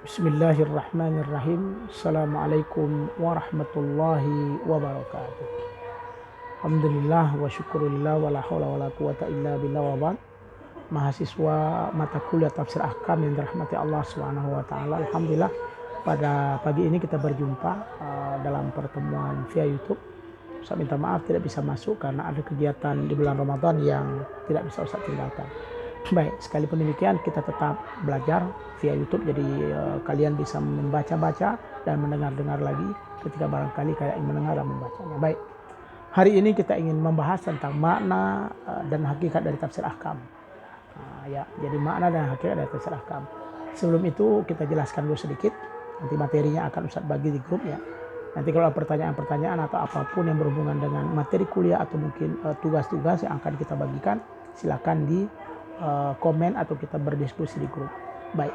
Bismillahirrahmanirrahim. Assalamualaikum warahmatullahi wabarakatuh. Alhamdulillah wa syukurillah wa la hawla wa la quwata illa billah wa ba'd. Mahasiswa mata kuliah tafsir ahkam yang dirahmati Allah Subhanahu wa taala. Alhamdulillah pada pagi ini kita berjumpa dalam pertemuan via YouTube. Saya minta maaf tidak bisa masuk karena ada kegiatan di bulan Ramadan yang tidak bisa Ustaz tinggalkan. Baik, sekalipun demikian kita tetap belajar via YouTube, jadi kalian bisa membaca-baca dan mendengar-dengar lagi ketika barangkali kalian mendengar dan membacanya. Baik, hari ini kita ingin membahas tentang makna dan hakikat dari tafsir ahkam. Jadi makna dan hakikat dari tafsir ahkam. Sebelum itu kita jelaskan dulu sedikit, nanti materinya akan Ustaz bagi di grup ya. Nanti kalau ada pertanyaan-pertanyaan atau apapun yang berhubungan dengan materi kuliah atau mungkin tugas-tugas yang akan kita bagikan, silakan di komen atau kita berdiskusi di grup. Baik,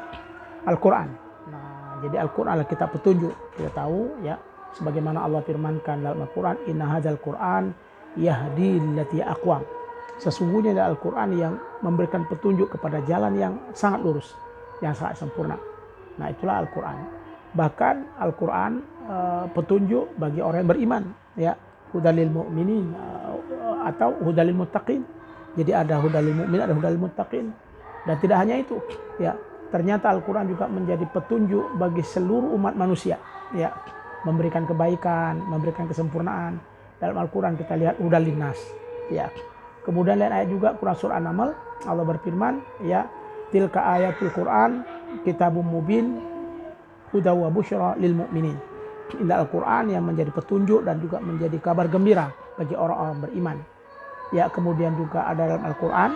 Al-Quran. Nah, jadi Al-Quran adalah kitab petunjuk. Kita tahu ya, sebagaimana Allah firmankan dalam Al-Quran, Inna hadzal Quran yahdi lillati aqwam. Sesungguhnya Al-Quran yang memberikan petunjuk kepada jalan yang sangat lurus, yang sangat sempurna. Nah, itulah Al-Quran. Bahkan Al-Quran petunjuk bagi orang yang beriman, ya, hudalil mu'minin atau hudalil muttaqin. Jadi ada hudalil mu'min, ada hudalil muttaqin. Dan tidak hanya itu, ya, ternyata Al-Quran juga menjadi petunjuk bagi seluruh umat manusia, ya, memberikan kebaikan, memberikan kesempurnaan. Dalam Al-Quran kita lihat hudalin nas, ya. Kemudian lihat ayat juga Quran surah An-Naml, Allah berfirman, ya, tilka ayatul Quran kitabum mubin hudaw wa busyra lil mu'minin. Ini Al-Quran yang menjadi petunjuk dan juga menjadi kabar gembira bagi orang-orang beriman. Ya, kemudian juga ada dalam Al-Quran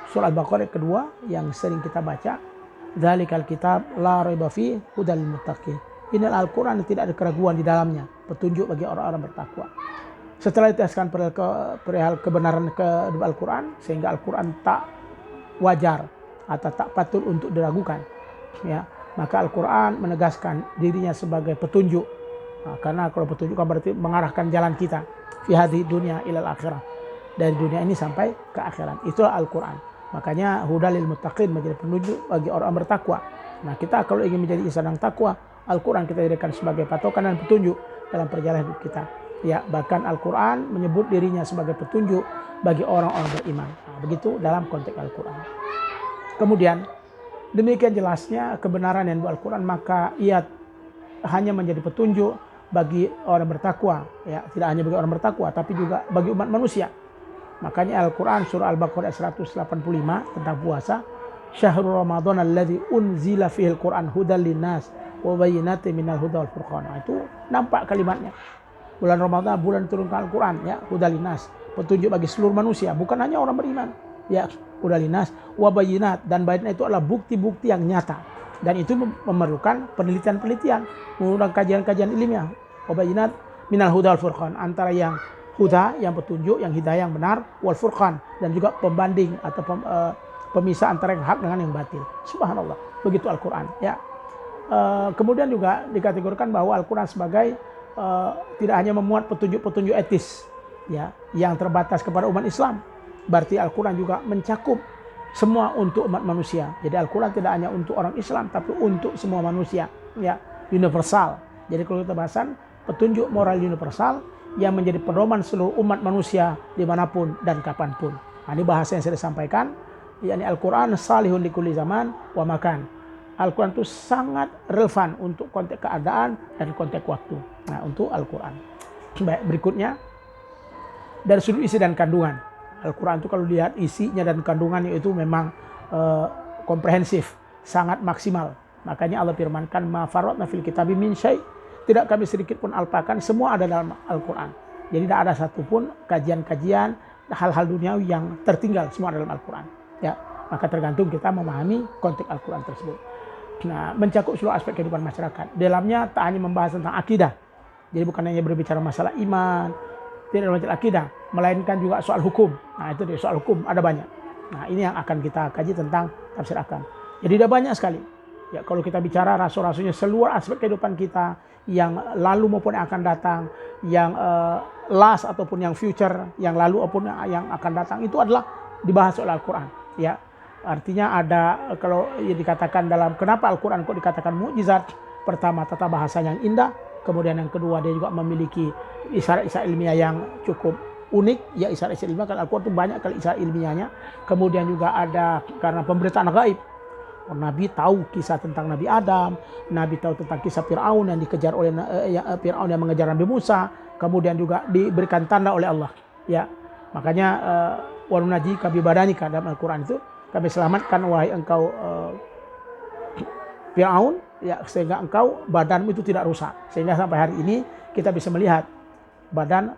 surah Al-Baqarah kedua yang sering kita baca, dzalikal kitab la raiba fi hudal muttaqin. Ini Al-Quran tidak ada keraguan di dalamnya, petunjuk bagi orang-orang bertakwa. Setelah dijelaskan perihal kebenaran kedua Al-Quran, sehingga Al-Quran tak wajar atau tak patut untuk diragukan, ya, maka Al-Quran menegaskan dirinya sebagai petunjuk. Nah, karena kalau petunjuk kan berarti mengarahkan jalan kita fi hadhihi dunya ilal akhirah, dari dunia ini sampai ke akhirat. Itulah Al-Quran. Makanya hudalil muttaqin, menjadi petunjuk bagi orang bertakwa. Nah, kita kalau ingin menjadi insan yang takwa, Al-Quran kita jadikan sebagai patokan dan petunjuk dalam perjalanan hidup kita. Ya, bahkan Al-Quran menyebut dirinya sebagai petunjuk bagi orang-orang beriman. Nah, begitu dalam konteks Al-Quran. Kemudian demikian jelasnya kebenaran yang di Al-Quran, maka ia hanya menjadi petunjuk bagi orang bertakwa. Ya, tidak hanya bagi orang bertakwa, tapi juga bagi umat manusia. Makanya Al-Quran surah Al-Baqarah 185 tentang puasa, Syahrul Ramadan alladzi unzila fihil Quran hudal linnas wa bayyinatin minal huda wal furqan. Nah, itu nampak kalimatnya. Bulan Ramadan bulan turunkan Al-Quran, ya, hudal linnas, petunjuk bagi seluruh manusia, bukan hanya orang beriman. Ya, hudal linnas wa bayyinat, dan bayyinat itu adalah bukti-bukti yang nyata. Dan itu memerlukan penelitian-penelitian, memerlukan kajian-kajian ilmiah. Wa bayyinat minal huda wal furqan, antara yang huda yang petunjuk, yang hidayah yang benar, wal furqan, dan juga pembanding atau pemisah antara yang hak dengan yang batil. Subhanallah, begitu Al-Quran, ya. Kemudian juga dikategorikan bahwa Al-Quran sebagai tidak hanya memuat petunjuk-petunjuk etis, ya, yang terbatas kepada umat Islam. Berarti Al-Quran juga mencakup semua untuk umat manusia. Jadi Al-Quran tidak hanya untuk orang Islam, tapi untuk semua manusia, ya, universal. Jadi kalau kita bahasan petunjuk moral universal yang menjadi pedoman seluruh umat manusia dimanapun dan kapanpun. Nah, ini bahasa yang saya sampaikan, yakni Al-Quran salihun di kulli zaman wa makan. Al-Quran itu sangat relevan untuk konteks keadaan dan konteks waktu. Nah, untuk Al-Quran. Baik, berikutnya dari sudut isi dan kandungan. Al-Quran itu kalau lihat isinya dan kandungannya itu memang komprehensif, sangat maksimal. Makanya Allah firmankan, ma farratna fil kitabi min syai'. Tidak kami sedikit pun alpakan, semua ada dalam Al-Quran. Jadi tidak ada satupun kajian-kajian hal-hal duniawi yang tertinggal, semua dalam Al-Quran. Ya, maka tergantung kita memahami konteks Al-Quran tersebut. Nah, mencakup seluruh aspek kehidupan masyarakat. Dalamnya tak hanya membahas tentang akidah. Jadi bukan hanya berbicara masalah iman, tidak masalah akidah, melainkan juga soal hukum. Nah, itu dia, soal hukum ada banyak. Nah, ini yang akan kita kaji tentang tafsir ahkam. Jadi ada banyak sekali. Ya, kalau kita bicara rasul-rasulnya, seluruh aspek kehidupan kita, yang lalu maupun yang akan datang, yang last ataupun yang future, yang lalu ataupun yang akan datang, itu adalah dibahas oleh Al-Quran. Ya, Artinya ada, kalau dikatakan dalam kenapa Al-Quran kok dikatakan mukjizat, pertama tata bahasa yang indah, kemudian yang kedua dia juga memiliki isyarat-isyarat ilmiah yang cukup unik, ya isyarat-isyarat ilmiah, kan Al-Quran itu banyak kali isyarat ilmiahnya. Kemudian juga ada karena pemberitaan gaib. Nabi tahu kisah tentang Nabi Adam, Nabi tahu tentang kisah Fir'aun yang dikejar oleh Fir'aun yang mengejar Nabi Musa, kemudian juga diberikan tanda oleh Allah. Ya, makanya wa nunajjika bi badanika dalam Al-Quran itu, kami selamatkan wahai engkau Fir'aun, ya, sehingga engkau badanmu itu tidak rusak. Sehingga sampai hari ini kita bisa melihat badan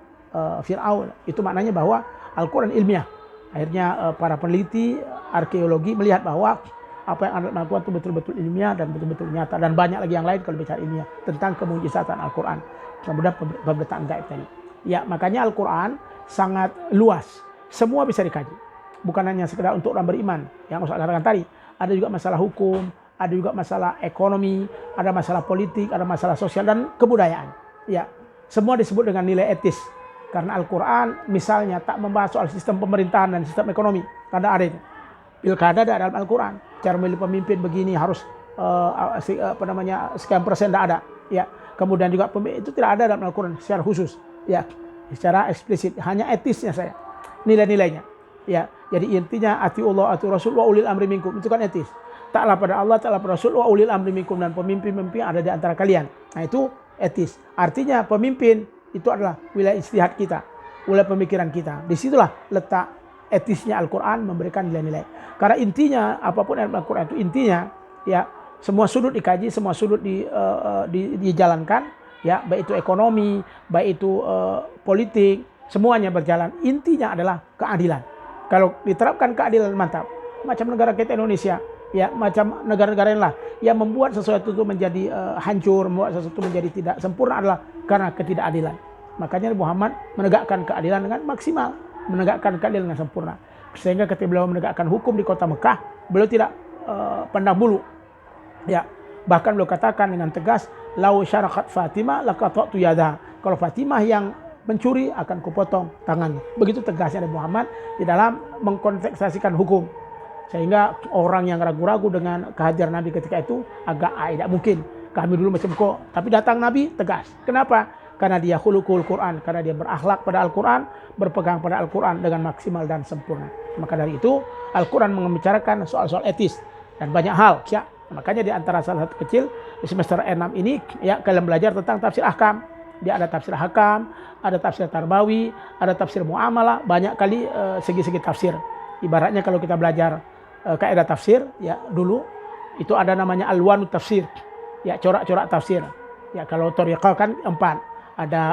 Fir'aun. Itu maknanya bahwa Al-Quran ilmiah. Akhirnya para peneliti arkeologi melihat bahwa apa yang Anda lakukan itu betul-betul ilmiah dan betul-betul nyata, dan banyak lagi yang lain kalau bicara ilmiah tentang kemujizatan Al-Quran. Kemudian pemberitaan gaib tadi. Ya, makanya Al-Quran sangat luas. Semua bisa dikaji. Bukan hanya sekedar untuk orang beriman yang Ustaz katakan tadi. Ada juga masalah hukum, ada juga masalah ekonomi, ada masalah politik, ada masalah sosial dan kebudayaan. Ya, semua disebut dengan nilai etis. Karena Al-Quran misalnya tak membahas soal sistem pemerintahan dan sistem ekonomi. Karena ada itu. Pilkada ada dalam Al-Quran. Cara memilih pemimpin begini harus sekian persen tidak ada. Ya. Kemudian juga itu tidak ada dalam Al-Quran secara khusus. Ya. Secara eksplisit. Hanya etisnya saya. Nilai-nilainya. Ya. Jadi intinya atiullah ati Rasul wa ulil amri minkum. Itu kan etis. Taklah pada Allah, taklah pada Rasul wa ulil amri minkum, dan pemimpin-pemimpin ada di antara kalian. Nah itu etis. Artinya pemimpin itu adalah wilayah ijtihad kita, wilayah pemikiran kita. Disitulah letak etisnya Al-Quran memberikan nilai-nilai. Karena intinya apapun Al-Quran itu intinya ya semua sudut dikaji, semua sudut dijalankan, ya baik itu ekonomi, baik itu politik, semuanya berjalan. Intinya adalah keadilan. Kalau diterapkan keadilan mantap. Macam negara kita Indonesia, ya macam negara-negara lain lah yang membuat sesuatu itu menjadi hancur, membuat sesuatu menjadi tidak sempurna adalah karena ketidakadilan. Makanya Muhammad menegakkan keadilan dengan maksimal, menegakkan keadilan dengan sempurna. Sehingga ketika beliau menegakkan hukum di kota Mekah, beliau tidak pandang bulu. Ya, bahkan beliau katakan dengan tegas, "Lau syarakat Fatimah laqata'tu yadaha." Kalau Fatimah yang mencuri akan kupotong tangannya. Begitu tegasnya dari Muhammad di dalam mengkonteksasikan hukum. Sehingga orang yang ragu-ragu dengan kehadiran Nabi ketika itu agak tidak mungkin. Kami dulu macam kok, tapi datang Nabi tegas. Kenapa? Karena dia khuluqul Quran, karena dia berakhlak pada Al-Quran, berpegang pada Al-Quran dengan maksimal dan sempurna. Maka dari itu Al-Quran membicarakan soal-soal etis dan banyak hal. Ya. Makanya di antara salah satu kecil di semester 6 ini ya kalian belajar tentang tafsir ahkam. Dia ada tafsir hakam, ada tafsir tarbawi, ada tafsir muamalah, banyak kali segi-segi tafsir. Ibaratnya kalau kita belajar kaidah tafsir ya dulu itu ada namanya alwanu tafsir. Ya corak-corak tafsir. Ya kalau thariqah kan 4. Ada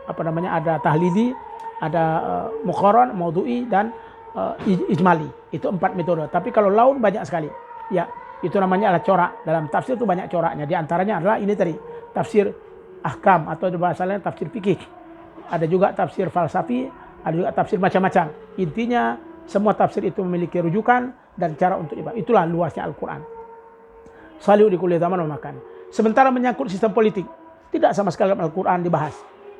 ada tahlili, ada muqaran, maudhu'i dan ijmali. Itu 4 metode. Tapi kalau laun banyak sekali. Ya, itu namanya adalah corak. Dalam tafsir itu banyak coraknya. Di antaranya adalah ini tadi, tafsir ahkam atau bahasa lain tafsir fikih. Ada juga tafsir falsafi, ada juga tafsir macam-macam. Intinya semua tafsir itu memiliki rujukan dan cara untuk ibadah. Itulah luasnya Al-Quran. Salihu di kulli zaman wa makan. Sementara menyangkut sistem politik, tidak sama sekali dalam Al-Quran dibahas.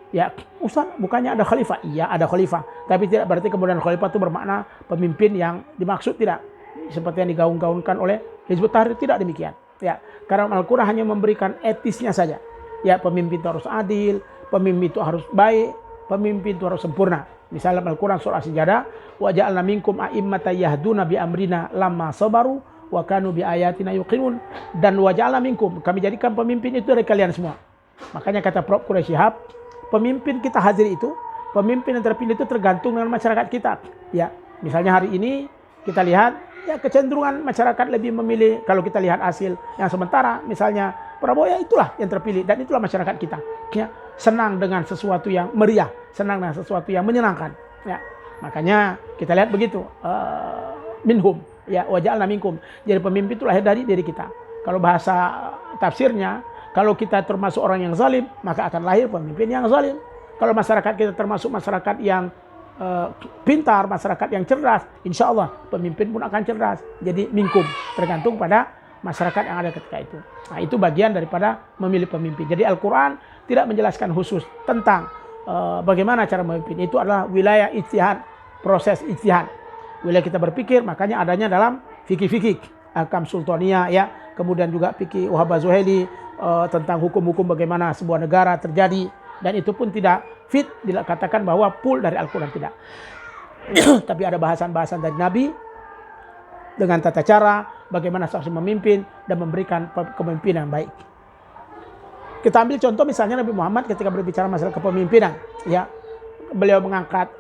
Ya, Ustaz, bukannya ada khalifah? Iya, ada khalifah. Tapi tidak berarti kemudian khalifah itu bermakna pemimpin yang dimaksud, tidak. Seperti yang digaung-gaungkan oleh Hizbut Tahrir, tidak demikian. Ya, karena Al-Quran hanya memberikan etisnya saja. Ya, pemimpin itu harus adil, pemimpin itu harus baik, pemimpin itu harus sempurna. Misalnya Al-Quran surah As-Sajdah, wa ja'alna minkum a'immatan yahduna bi amrina lamma sabaru wa kanu bi ayatina yuqinun. Dan wa ja'alna minkum, kami jadikan pemimpin itu dari kalian semua. Makanya kata Prof. Quraish Shihab, pemimpin kita hadir itu, pemimpin yang terpilih itu tergantung dengan masyarakat kita. Ya, misalnya hari ini kita lihat ya kecenderungan masyarakat lebih memilih, kalau kita lihat hasil yang sementara, misalnya Prabowo ya itulah yang terpilih dan itulah masyarakat kita. Ya, senang dengan sesuatu yang meriah, senang dengan sesuatu yang menyenangkan. Ya, makanya kita lihat begitu. Minhum, ya waja'alna minkum. Jadi pemimpin itu lahir dari diri kita. Kalau bahasa tafsirnya, kalau kita termasuk orang yang zalim, maka akan lahir pemimpin yang zalim. Kalau masyarakat kita termasuk masyarakat yang pintar, masyarakat yang cerdas, insya Allah pemimpin pun akan cerdas. Jadi minkum, tergantung pada masyarakat yang ada ketika itu. Nah, itu bagian daripada memilih pemimpin. Jadi Al-Quran tidak menjelaskan khusus tentang bagaimana cara memimpin. Itu adalah wilayah ijtihad, proses ijtihad. wilayah kita berpikir, makanya adanya dalam fikih-fikih Ahkam Sultaniyah ya, kemudian juga fikih Wahab Zuhaili tentang hukum-hukum bagaimana sebuah negara terjadi, dan itu pun tidak fit dikatakan bahwa full dari Al-Quran, tidak. Tapi ada bahasan-bahasan dari Nabi dengan tata cara bagaimana seharusnya memimpin dan memberikan kepemimpinan yang baik. Kita ambil contoh misalnya Nabi Muhammad ketika berbicara masalah kepemimpinan, ya, beliau mengangkat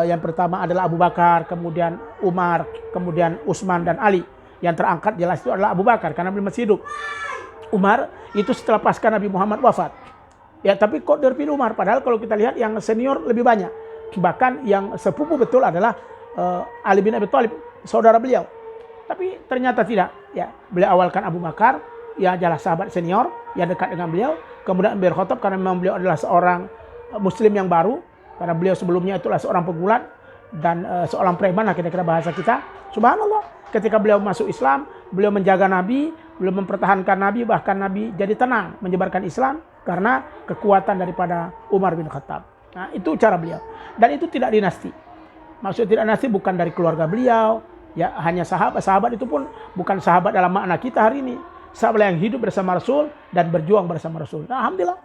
yang pertama adalah Abu Bakar, kemudian Umar, kemudian Utsman dan Ali. Yang terangkat jelas itu adalah Abu Bakar karena beliau masih hidup. Umar itu setelah pasca Nabi Muhammad wafat. Ya, tapi kok terpilih Umar, padahal kalau kita lihat yang senior lebih banyak. Bahkan yang sepupu betul adalah Ali bin Abi Thalib, saudara beliau. Tapi ternyata tidak, ya. Beliau awalkan Abu Bakar, ya, adalah sahabat senior yang dekat dengan beliau. Kemudian Umar Khattab karena memang beliau adalah seorang muslim yang baru, karena beliau sebelumnya itulah seorang pegulat dan seorang preman lah kira-kira bahasa kita. Subhanallah, ketika beliau masuk Islam, beliau menjaga Nabi, beliau mempertahankan Nabi, bahkan Nabi jadi tenang menyebarkan Islam karena kekuatan daripada Umar bin Khattab. Nah, itu cara beliau. Dan itu tidak dinasti. Maksud tidak dinasti bukan dari keluarga beliau, ya, hanya sahabat. Sahabat itu pun bukan sahabat dalam makna kita hari ini. Sahabat yang hidup bersama Rasul dan berjuang bersama Rasul. Nah, alhamdulillah.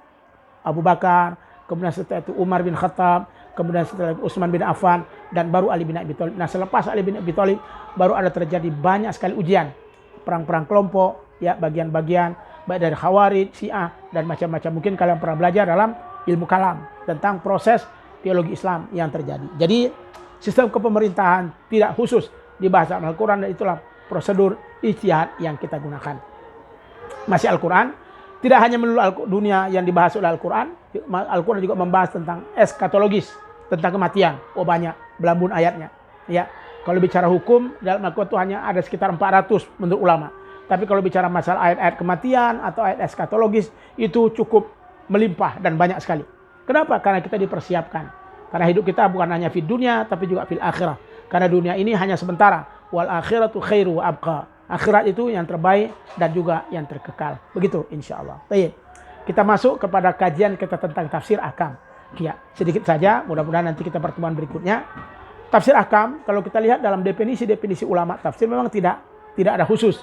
Abu Bakar, kemudian setelah itu Umar bin Khattab, kemudian setelah itu Utsman bin Affan, dan baru Ali bin Abi Thalib. Nah, selepas Ali bin Abi Thalib baru ada terjadi banyak sekali ujian, perang-perang kelompok, ya, bagian-bagian baik dari Khawarij, Syiah dan macam-macam. Mungkin kalian pernah belajar dalam ilmu kalam tentang proses teologi Islam yang terjadi. Jadi sistem kepemerintahan tidak khusus dibahas dalam Al-Quran, dan itulah prosedur ijtihad yang kita gunakan. Masih Al-Quran, tidak hanya melulu dunia yang dibahas oleh Al-Quran. Al-Quran juga membahas tentang eskatologis, tentang kematian. Oh, banyak belambun ayatnya. Ya, kalau bicara hukum dalam Al-Quran itu hanya ada sekitar 400 menurut ulama. Tapi kalau bicara masalah ayat-ayat kematian atau ayat eskatologis itu cukup melimpah dan banyak sekali. Kenapa? Karena kita dipersiapkan. Karena hidup kita bukan hanya di dunia tapi juga fil akhirah. Karena dunia ini hanya sementara. Wal akhiratu khairu wa abqa. Akhirat itu yang terbaik dan juga yang terkekal. Begitu insya-Allah. Baik. Kita masuk kepada kajian kita tentang tafsir ahkam. Ya, sedikit saja, mudah-mudahan nanti kita pertemuan berikutnya. Tafsir ahkam, kalau kita lihat dalam definisi-definisi ulama tafsir memang tidak ada khusus.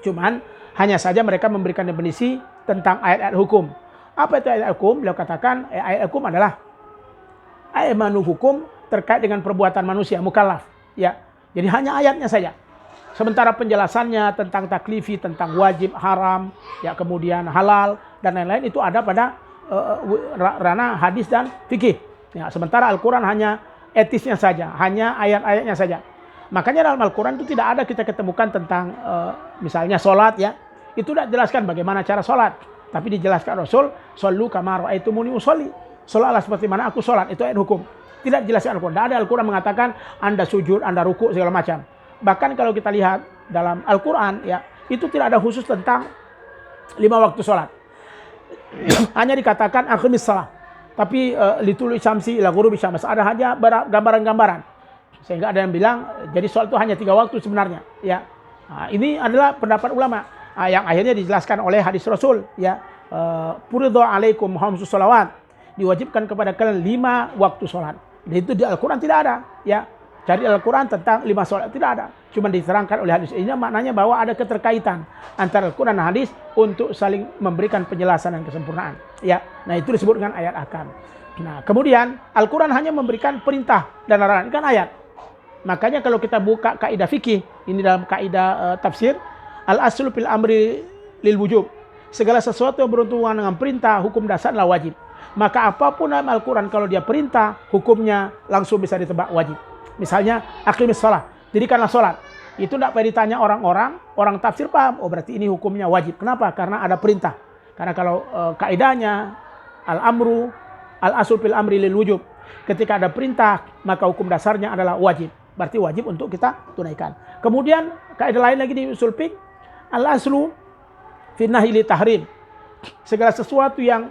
Cuman hanya saja mereka memberikan definisi tentang ayat-ayat hukum. Apa itu ayat hukum? Beliau katakan ayat hukum adalah ayat hukum terkait dengan perbuatan manusia mukallaf. Ya, jadi hanya ayatnya saja. Sementara penjelasannya tentang taklifi, tentang wajib, haram, ya, kemudian halal dan lain-lain itu ada pada ranah hadis dan fikih. Ya, sementara Al-Quran hanya etisnya saja, hanya ayat-ayatnya saja. Makanya dalam Al-Quran itu tidak ada kita ketemukan tentang misalnya sholat, ya, itu tidak dijelaskan bagaimana cara sholat. Tapi dijelaskan Rasul, "Shollu kama ra'aitumuni usolli." Sholatlah seperti mana aku sholat, itu ayat hukum. Tidak dijelaskan Al-Quran. Tidak ada Al-Quran mengatakan Anda sujud, Anda ruku, segala macam. Bahkan kalau kita lihat dalam Al-Quran, ya, itu tidak ada khusus tentang 5 waktu sholat. Hanya dikatakan aqimis shalah. Tapi litulu syamsi ila ghurubi syams, ada hanya gambaran-gambaran. Sehingga ada yang bilang jadi sholat itu hanya 3 waktu sebenarnya. Ya, nah, ini adalah pendapat ulama yang akhirnya dijelaskan oleh hadis Rasul. Ya, furidhu alaikum khamsus sholawat, diwajibkan kepada kalian 5 waktu sholat. Dan itu di Al-Quran tidak ada. Ya, cari Al-Quran tentang 5 sholat tidak ada. Cuma diterangkan oleh hadis. Ini maknanya bahwa ada keterkaitan antara Al-Quran dan hadis untuk saling memberikan penjelasan dan kesempurnaan. Ya, nah itu disebut dengan ayat ahkam. Nah, kemudian Al-Quran hanya memberikan perintah dan larangan, kan ayat. Makanya kalau kita buka kaidah fikih, ini dalam kaidah tafsir, al-aslu fil amri lil wujub. Segala sesuatu yang berhubungan dengan perintah, hukum dasar adalah wajib. Maka apapun dalam Al-Quran kalau dia perintah, hukumnya langsung bisa ditebak wajib. Misalnya aqimis shalah, dirikanlah sholat. Itu tidak perlu ditanya orang-orang, orang tafsir paham, oh berarti ini hukumnya wajib. Kenapa? Karena ada perintah. Karena kalau kaidahnya al-amru al-aslu fil amri lil wujub. Ketika ada perintah, maka hukum dasarnya adalah wajib. Berarti wajib untuk kita tunaikan. Kemudian kaidah lain lagi di usul fiqh, al-aslu fin nahyi li tahrim. Segala sesuatu yang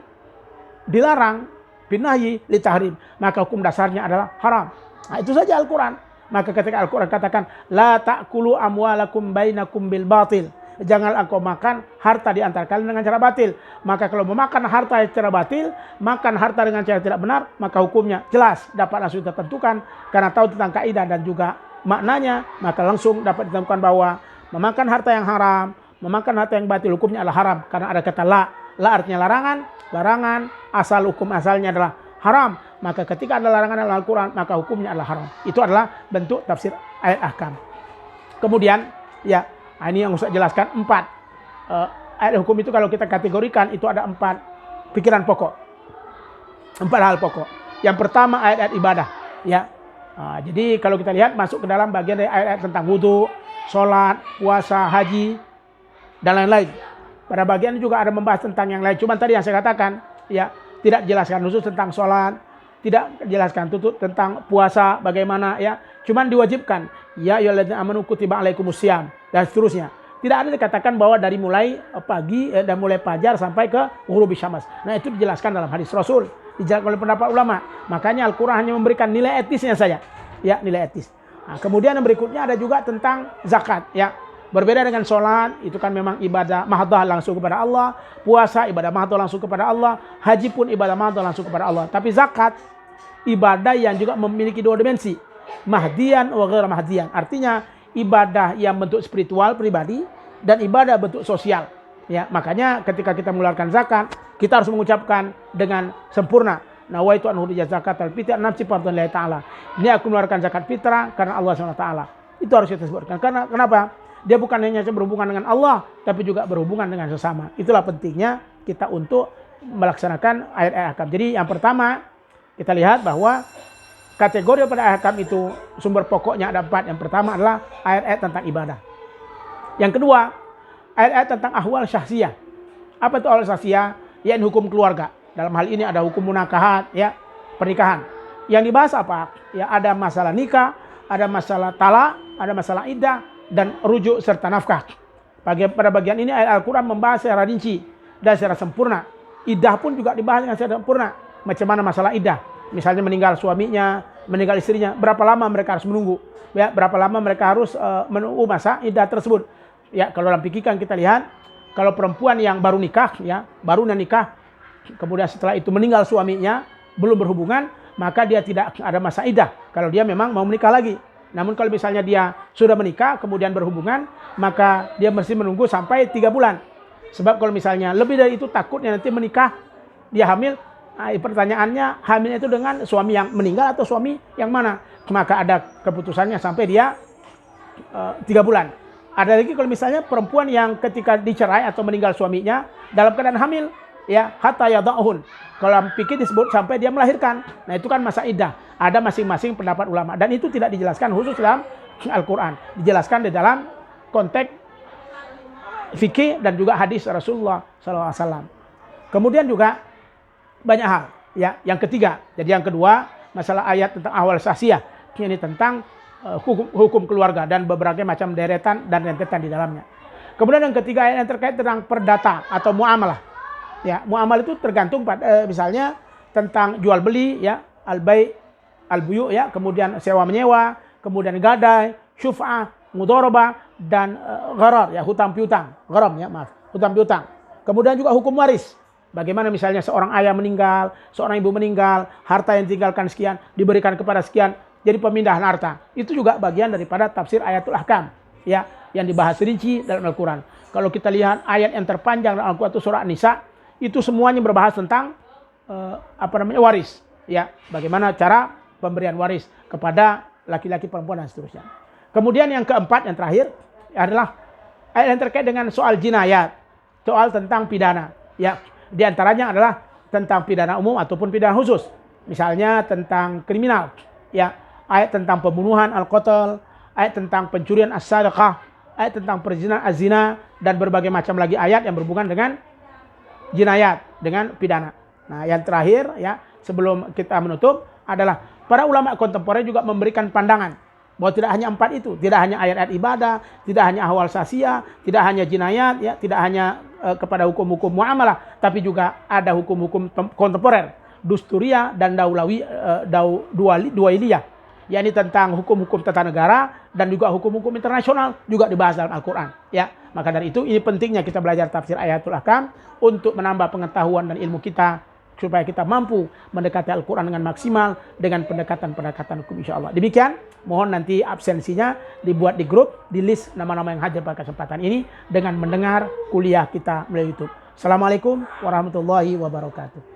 dilarang bin nahyi li tahrim, maka hukum dasarnya adalah haram. Nah, itu saja Al-Quran. Maka ketika Al-Quran katakan la ta'kulu amwalakum bainakum bil batil, jangan engkau makan harta di antara kalian dengan cara batil. Maka kalau memakan harta secara batil, makan harta dengan cara tidak benar, maka hukumnya jelas dapat langsung ditentukan karena tahu tentang kaidah dan juga maknanya, maka langsung dapat ditentukan bahwa memakan harta yang haram, memakan harta yang batil hukumnya adalah haram karena ada kata la. La artinya larangan, asal hukum asalnya adalah haram. Maka ketika ada larangan dalam Al-Quran, maka hukumnya adalah haram. Itu adalah bentuk tafsir ayat ahkam. Kemudian, ya, ini yang saya jelaskan 4. Ayat hukum itu kalau kita kategorikan, itu ada 4 pikiran pokok. 4 hal pokok. Yang pertama ayat-ayat ibadah. Ya. Jadi kalau kita lihat masuk ke dalam bagian dari ayat-ayat tentang wudhu, sholat, puasa, haji, dan lain-lain. Pada bagian ini juga ada membahas tentang yang lain. Cuma tadi yang saya katakan, ya, tidak jelaskan khusus tentang sholat, tidak jelaskan tutut tentang puasa, bagaimana, ya. Cuman diwajibkan, ya ayyuhalladzina amanu kutiba alaikumusiyam, dan seterusnya. Tidak ada dikatakan bahwa dari mulai pagi dan mulai fajar sampai ke ghurubi syams. Nah, itu dijelaskan dalam hadis Rasul, dijelaskan oleh pendapat ulama. Makanya Al-Quran hanya memberikan nilai etisnya saja, ya, nilai etis. Nah, kemudian yang berikutnya ada juga tentang zakat, ya. Berbeda dengan sholat, itu kan memang ibadah mahdoh langsung kepada Allah. Puasa, ibadah mahdoh langsung kepada Allah. Haji pun ibadah mahdoh langsung kepada Allah. Tapi zakat, ibadah yang juga memiliki 2 dimensi. Mahdiyan wa ghair mahdiyan. Artinya, ibadah yang bentuk spiritual pribadi dan ibadah bentuk sosial. Ya, makanya ketika kita mengeluarkan zakat, kita harus mengucapkan dengan sempurna. Nawaitu an hudija zakat al-fitr nafsi fardhalillahi ta'ala. Ini aku mengeluarkan zakat fitrah karena Allah SWT. Itu harus kita sebutkan. Karena kenapa? Dia bukan hanya berhubungan dengan Allah, tapi juga berhubungan dengan sesama. Itulah pentingnya kita untuk melaksanakan ayat-ayat ahkam. Jadi yang pertama, kita lihat bahwa kategori pada ayat ahkam itu sumber pokoknya ada 4. Yang pertama adalah ayat-ayat tentang ibadah. Yang kedua, ayat-ayat tentang ahwal syahsiyah. Apa itu ahwal syahsiyah? Yaitu hukum keluarga. Dalam hal ini ada hukum munakahat, ya, pernikahan. Yang dibahas apa? Ya, ada masalah nikah, ada masalah talak, ada masalah iddah, dan rujuk serta nafkah. Pada bagian ini ayat Al-Quran membahas secara rinci dan secara sempurna. Iddah pun juga dibahas dengan secara sempurna. Macam mana masalah iddah? Misalnya meninggal suaminya, meninggal istrinya, berapa lama mereka harus menunggu? Ya, berapa lama mereka harus menunggu masa iddah tersebut? Ya, kalau dalam fikih kan kita lihat, kalau perempuan yang baru nikah, ya, baru nikah, kemudian setelah itu meninggal suaminya, belum berhubungan, maka dia tidak ada masa iddah. Kalau dia memang mau menikah lagi. Namun kalau misalnya dia sudah menikah kemudian berhubungan, maka dia mesti menunggu sampai 3 bulan. Sebab kalau misalnya lebih dari itu takutnya nanti menikah, dia hamil. Pertanyaannya, hamilnya itu dengan suami yang meninggal atau suami yang mana? Maka ada keputusannya sampai dia 3 bulan. Ada lagi kalau misalnya perempuan yang ketika dicerai atau meninggal suaminya dalam keadaan hamil, ya, hatta yada'uhun. Kalau fikih disebut sampai dia melahirkan. Nah, itu kan masa iddah. Ada masing-masing pendapat ulama dan itu tidak dijelaskan khusus dalam Al-Quran. Dijelaskan di dalam konteks fikih dan juga hadis Rasulullah SAW. Kemudian juga banyak hal. Ya, yang ketiga. Jadi yang kedua masalah ayat tentang ahwal syahsiyah. Ini tentang hukum keluarga dan berbagai macam deretan dan rentetan di dalamnya. Kemudian yang ketiga ayat yang terkait tentang perdata atau muamalah. Ya, muamalah itu tergantung pada misalnya tentang jual beli, ya, al-bai', al-buyu', ya, kemudian sewa menyewa, kemudian gadai, syuf'ah, mudharabah, dan gharar, ya, hutang piutang, gharam, ya, maaf, hutang piutang. Kemudian juga hukum waris. Bagaimana misalnya seorang ayah meninggal, seorang ibu meninggal, harta yang ditinggalkan sekian diberikan kepada sekian, jadi pemindahan harta. Itu juga bagian daripada tafsir ayatul ahkam, ya, yang dibahas rinci dalam Al-Quran. Kalau kita lihat ayat yang terpanjang dalam Al-Quran itu surah An-Nisa, itu semuanya berbahas tentang waris, ya, bagaimana cara pemberian waris kepada laki-laki, perempuan dan seterusnya. Kemudian yang keempat, yang terakhir adalah ayat yang terkait dengan soal jinayat, soal tentang pidana, ya, di antaranya adalah tentang pidana umum ataupun pidana khusus. Misalnya tentang kriminal, ya, ayat tentang pembunuhan al-qatl, ayat tentang pencurian as-sadaqah, ayat tentang perzinahan az-zina, dan berbagai macam lagi ayat yang berhubungan dengan jinayat, dengan pidana. Nah, yang terakhir, ya, sebelum kita menutup adalah para ulama kontemporer juga memberikan pandangan bahwa tidak hanya 4 itu, tidak hanya ayat-ayat ibadah, tidak hanya ahwal syahsiyah, tidak hanya jinayat, ya, tidak hanya kepada hukum-hukum muamalah, tapi juga ada hukum-hukum kontemporer, dusturiyah dan dualiyah. yakni tentang hukum-hukum tata negara dan juga hukum-hukum internasional juga dibahas dalam Al-Quran. Ya, maka dari itu ini pentingnya kita belajar tafsir Ayatul Ahkam untuk menambah pengetahuan dan ilmu kita supaya kita mampu mendekati Al-Quran dengan maksimal dengan pendekatan-pendekatan hukum insya Allah. Demikian, mohon nanti absensinya dibuat di grup, di list nama-nama yang hadir pada kesempatan ini dengan mendengar kuliah kita melalui YouTube. Assalamualaikum warahmatullahi wabarakatuh.